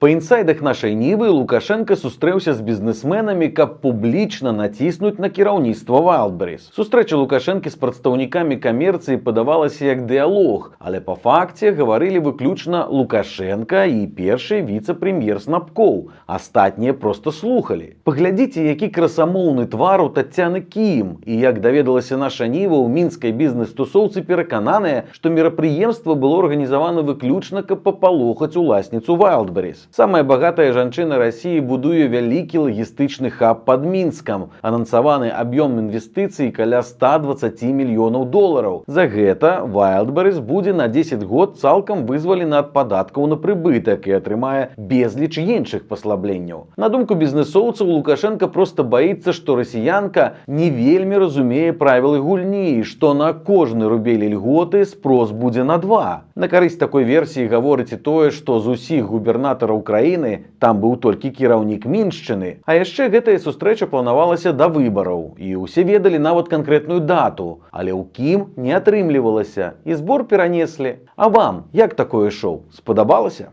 Па інсайдах нашай нівы Лукашенко сустрэўся з бізнесменамі, каб публічна націснуць на кіраўніцтва Wildberries. Сустрэча Лукашэнкі з прадстаўнікамі камерцыі падавалася як дыялог, але па факце гаварылі выключна Лукашенко і першы віцэ-прэм'ер Снапкоў. Астатнія проста слухалі. Паглядзіце, які красамоўны твар у Таццяны Кім. І як даведалася наша ніва, у мінскай бізнес-тусоўцы перакананыя, што мерапрыемства было арганізавана выключна, каб папалохаць уласніцу Wildberries. Самая багатая жанчына России будуе вялікі лагістычны хаб под Мінскам. Анансаваны аб'ём інвестыцый каля 120 мільёнаў долараў. За гэта Wildberries будзе на 10 год цалкам вызвалена ад падаткаў на прыбытак і атрымае безліч іншых паслабленняў. На думку бізнесоўцаў, Лукашенко просто баіцца, што расіянка не вельмі разумее правілы гульні, што на кожны рубель льготы спрос будзе на 2. На карысць такой версіі гаворыць і тое, што з усіх губернатараў краіны там быў толькі кіраўнік Міншчыны. А яшчэ гэтая сустрэча планавалася да выбараў, і ўсе ведалі нават канкрэтную дату, але ў Кім не атрымлівалася, і збор перанеслі. А вам як такое шоу? Спадабалася?